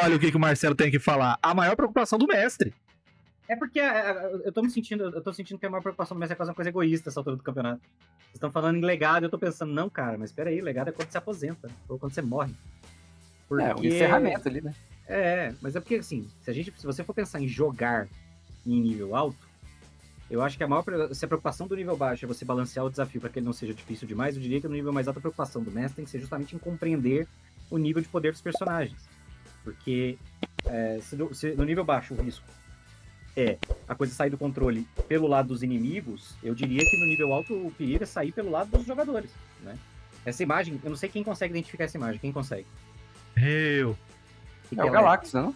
Olha o que o Marcelo tem que falar. A maior preocupação do mestre. É porque eu tô sentindo que a maior preocupação do mestre é quase uma coisa egoísta essa altura do campeonato. Vocês estão falando em legado e eu tô pensando, não, cara, mas peraí, legado é quando você aposenta, ou quando você morre. O encerramento ali, né? Mas é porque, assim, se você for pensar em jogar em nível alto, eu acho que se a preocupação do nível baixo é você balancear o desafio para que ele não seja difícil demais, eu diria que no nível mais alto a preocupação do mestre tem que ser justamente em compreender o nível de poder dos personagens. Porque se no nível baixo o risco a coisa sair do controle pelo lado dos inimigos, eu diria que no nível alto o perigo é sair pelo lado dos jogadores, né? Essa imagem, eu não sei quem consegue identificar essa imagem, quem consegue? Eu. É o Galactus, não?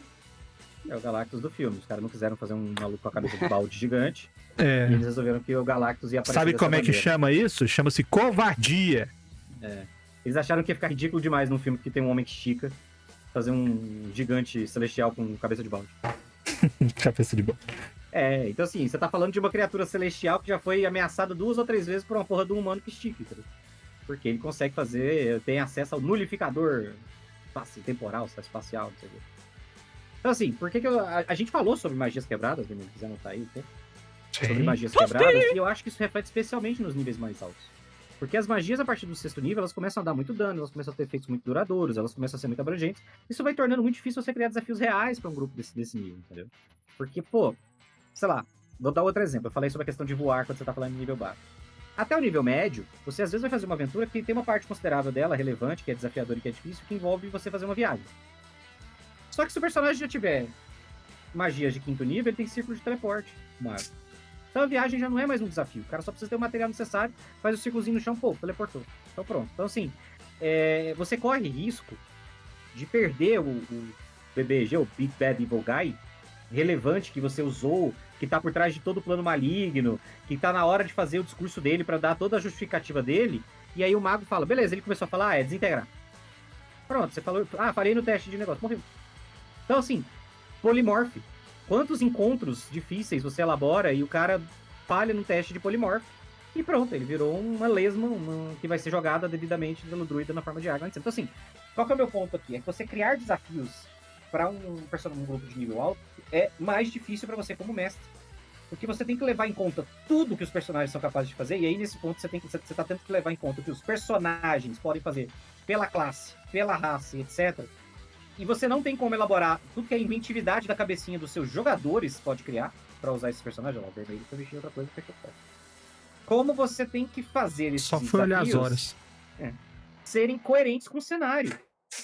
É o Galactus do filme. Os caras não quiseram fazer um maluco com a cabeça de balde gigante. E É. eles resolveram que o Galactus ia aparecer. Sabe dessa como é que maneira. chama isso? Chama-se covardia. Eles acharam que ia ficar ridículo demais num filme que tem um homem que estica fazer um gigante celestial com cabeça de balde. Cabeça de balde. Então assim, você tá falando de uma criatura celestial que já foi ameaçada 2 ou 3 vezes por uma porra de um humano que estica, entendeu? Porque ele consegue tem acesso ao nulificador temporal, espacial, não sei o quê. Então assim, por que a gente falou sobre magias quebradas, se quiser anotar aí, tá? Sobre magias quebradas, e eu acho que isso reflete especialmente nos níveis mais altos. Porque as magias, a partir do 6º nível, elas começam a dar muito dano, elas começam a ter efeitos muito duradouros, elas começam a ser muito abrangentes. Isso vai tornando muito difícil você criar desafios reais pra um grupo desse nível, entendeu? Porque, sei lá, vou dar outro exemplo. Eu falei sobre a questão de voar quando você tá falando de nível baixo. Até o nível médio, você às vezes vai fazer uma aventura que tem uma parte considerável dela, relevante, que é desafiadora e que é difícil, que envolve você fazer uma viagem. Só que se o personagem já tiver magias de 5º nível, ele tem círculo de teleporte, Mario. Então a viagem já não é mais um desafio. O cara só precisa ter o material necessário, faz o círculozinho no chão, teleportou. Então pronto. Então assim, você corre risco de perder o BBG, o Big Bad Evil Guy, relevante que você usou, que tá por trás de todo o plano maligno, que tá na hora de fazer o discurso dele pra dar toda a justificativa dele, e aí o mago fala, beleza, ele começou a falar, desintegrar. Pronto, você falou, falei no teste de negócio, morreu. Então assim, Polymorph. Quantos encontros difíceis você elabora e o cara falha no teste de Polymorph e pronto, ele virou uma lesma que vai ser jogada devidamente pelo druida na forma de água. Então assim, qual que é o meu ponto aqui? É que você criar desafios para um grupo de nível alto é mais difícil para você como mestre. Porque você tem que levar em conta tudo que os personagens são capazes de fazer, e aí nesse ponto você tá tendo que levar em conta o que os personagens podem fazer pela classe, pela raça, etc. E você não tem como elaborar tudo que a inventividade da cabecinha dos seus jogadores pode criar para usar esses personagens. Olha lá, o vermelho foi mexer em outra coisa que fechou. Como você tem que fazer esses Só foi olhar as horas. Serem coerentes com o cenário.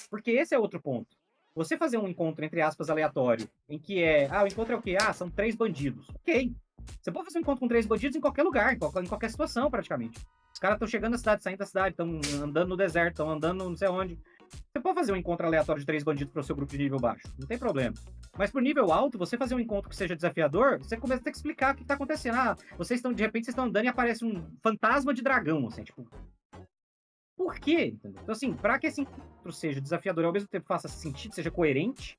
Porque esse é outro ponto. Você fazer um encontro, entre aspas, aleatório, em que o encontro é o quê? São 3 bandidos. Ok. Você pode fazer um encontro com 3 bandidos em qualquer lugar, em qualquer situação, praticamente. Os caras estão chegando na cidade, saindo da cidade, estão andando no deserto, estão andando não sei onde. Você pode fazer um encontro aleatório de 3 bandidos para o seu grupo de nível baixo. Não tem problema. Mas pro nível alto, você fazer um encontro que seja desafiador, você começa a ter que explicar o que tá acontecendo. De repente vocês estão andando e aparece um fantasma de dragão, assim, tipo... Por quê? Entendeu? Então, assim, pra que esse encontro seja desafiador e ao mesmo tempo faça sentido, seja coerente,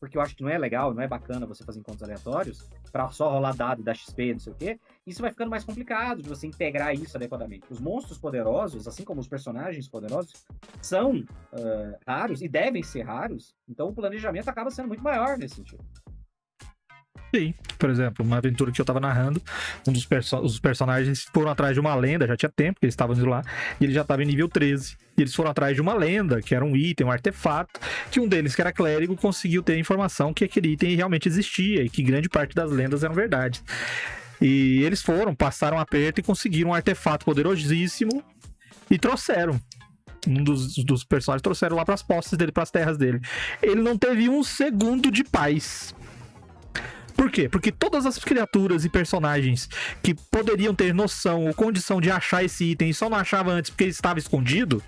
porque eu acho que não é legal, não é bacana você fazer encontros aleatórios, pra só rolar dado e dar XP, não sei o quê, isso vai ficando mais complicado de você integrar isso adequadamente. Os monstros poderosos, assim como os personagens poderosos, são raros e devem ser raros, então o planejamento acaba sendo muito maior nesse sentido. Sim, por exemplo, uma aventura que eu tava narrando, os personagens foram atrás de uma lenda, já tinha tempo que eles estavam indo lá, e ele já tava em nível 13. E eles foram atrás de uma lenda, que era um item, um artefato, que um deles, que era clérigo, conseguiu ter a informação que aquele item realmente existia, e que grande parte das lendas eram verdade. E eles passaram um aperto e conseguiram um artefato poderosíssimo, e trouxeram. Um dos personagens trouxeram lá pras posses dele, pras terras dele. Ele não teve um segundo de paz. Por quê? Porque todas as criaturas e personagens que poderiam ter noção ou condição de achar esse item e só não achava antes porque ele estava escondido,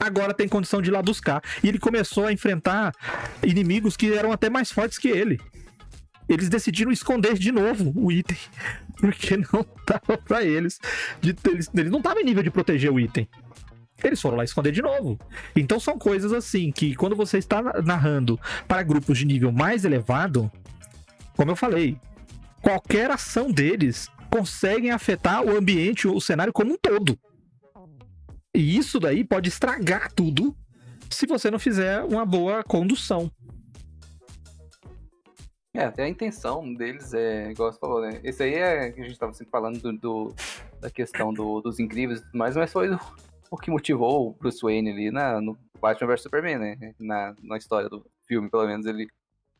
agora tem condição de ir lá buscar. E ele começou a enfrentar inimigos que eram até mais fortes que ele. Eles decidiram esconder de novo o item, porque não dava pra eles. Eles não estavam em nível de proteger o item. Eles foram lá esconder de novo. Então são coisas assim que quando você está narrando para grupos de nível mais elevado, como eu falei, qualquer ação deles conseguem afetar o ambiente, o cenário como um todo. E isso daí pode estragar tudo se você não fizer uma boa condução. Até a intenção deles é, igual você falou, né? Esse aí é que a gente tava sempre falando da questão dos incríveis e tudo mais, mas foi o que motivou o Bruce Wayne ali no Batman vs Superman, né? Na história do filme, pelo menos, o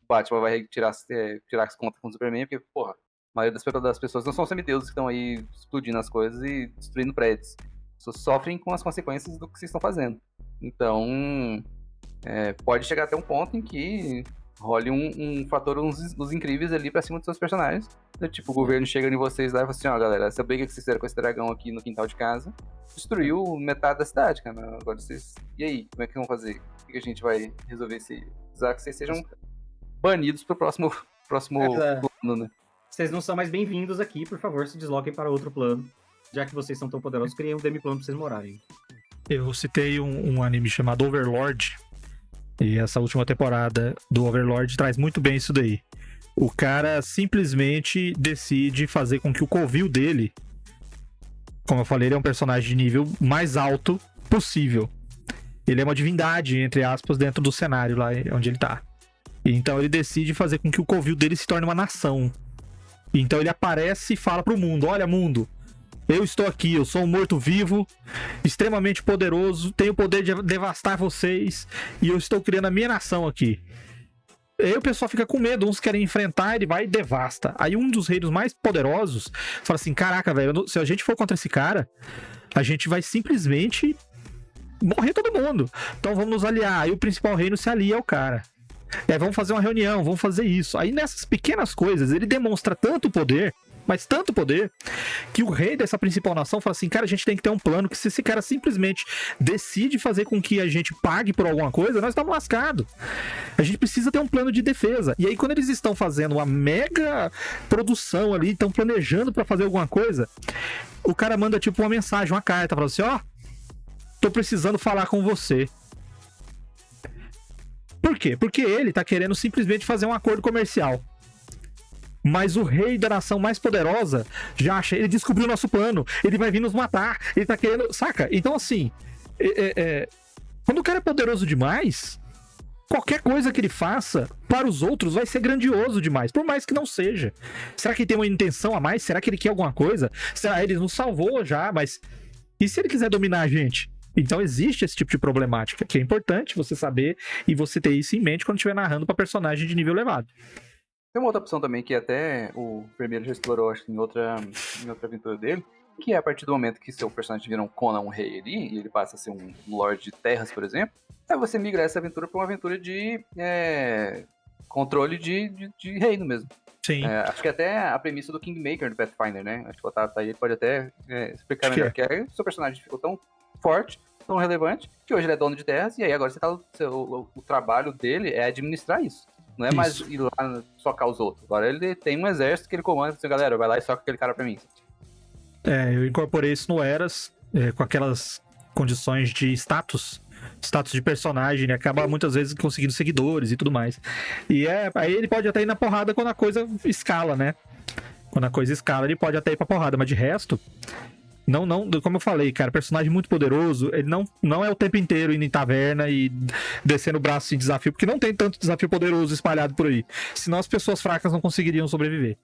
Batman vai tirar as contas com o Superman, porque, porra, a maioria das pessoas não são semideuses que estão aí explodindo as coisas e destruindo prédios. As pessoas sofrem com as consequências do que vocês estão fazendo. Então, pode chegar até um ponto em que role um fator, uns incríveis ali pra cima dos seus personagens. Tipo, o governo chega em vocês lá e fala assim, ó, galera, essa briga que vocês fizeram com esse dragão aqui no quintal de casa destruiu metade da cidade, cara. Agora vocês... E aí, como é que vão fazer? O que a gente vai resolver esse... Precisar que vocês sejam banidos pro próximo plano, né? Vocês não são mais bem-vindos aqui, por favor, se desloquem para outro plano. Já que vocês são tão poderosos, criem um demi-plano pra vocês morarem. Eu citei um anime chamado Overlord. E essa última temporada do Overlord traz muito bem isso daí. O cara simplesmente decide fazer com que o covil dele, como eu falei, ele é um personagem de nível mais alto possível. Ele é uma divindade, entre aspas, dentro do cenário lá onde ele tá. Então ele decide fazer com que o covil dele se torne uma nação. Então ele aparece e fala pro mundo, olha mundo, eu estou aqui, eu sou um morto-vivo, extremamente poderoso, tenho o poder de devastar vocês, e eu estou criando a minha nação aqui. Aí o pessoal fica com medo, uns querem enfrentar, ele vai e devasta. Aí um dos reinos mais poderosos fala assim, caraca, velho, se a gente for contra esse cara, a gente vai simplesmente morrer todo mundo. Então vamos nos aliar. Aí o principal reino se alia ao cara. Vamos fazer uma reunião, vamos fazer isso. Aí nessas pequenas coisas, ele demonstra tanto poder, mas tanto poder, que o rei dessa principal nação fala assim, cara, a gente tem que ter um plano, que se esse cara simplesmente decide fazer com que a gente pague por alguma coisa, nós estamos lascados. A gente precisa ter um plano de defesa. E aí quando eles estão fazendo uma mega produção ali, estão planejando pra fazer alguma coisa, o cara manda tipo uma mensagem, uma carta, fala assim, ó, tô precisando falar com você. Por quê? Porque ele tá querendo simplesmente fazer um acordo comercial. Mas o rei da nação mais poderosa já acha, ele descobriu o nosso plano, ele vai vir nos matar, ele tá querendo, saca? Então assim, quando o cara é poderoso demais, qualquer coisa que ele faça para os outros vai ser grandioso demais, por mais que não seja. Será que ele tem uma intenção a mais? Será que ele quer alguma coisa? Será que ele nos salvou já, mas e se ele quiser dominar a gente? Então existe esse tipo de problemática, que é importante você saber e você ter isso em mente quando estiver narrando para personagem de nível elevado. Tem uma outra opção também que até o primeiro já explorou, acho que em outra aventura dele, que é a partir do momento que seu personagem vira um Conan, um rei ali, e ele passa a ser um Lorde de Terras, por exemplo, aí você migra essa aventura para uma aventura de controle de reino mesmo. Sim. Acho que até a premissa do Kingmaker do Pathfinder, né? Acho que o Otávio tá aí, ele pode até explicar melhor, que é seu personagem ficou tão forte, tão relevante, que hoje ele é dono de terras, e aí agora você tá, o trabalho dele é administrar isso. Não é mais ir lá socar os outros. Agora ele tem um exército que ele comanda, assim, galera, vai lá e soca aquele cara pra mim. Eu incorporei isso no Eras, com aquelas condições de status de personagem, né? Acaba muitas vezes conseguindo seguidores e tudo mais. E aí ele pode até ir na porrada quando a coisa escala, né? Quando a coisa escala, ele pode até ir pra porrada, mas de resto... Não, como eu falei, cara, personagem muito poderoso, ele não é o tempo inteiro indo em taverna e descendo o braço em desafio, porque não tem tanto desafio poderoso espalhado por aí. Senão as pessoas fracas não conseguiriam sobreviver.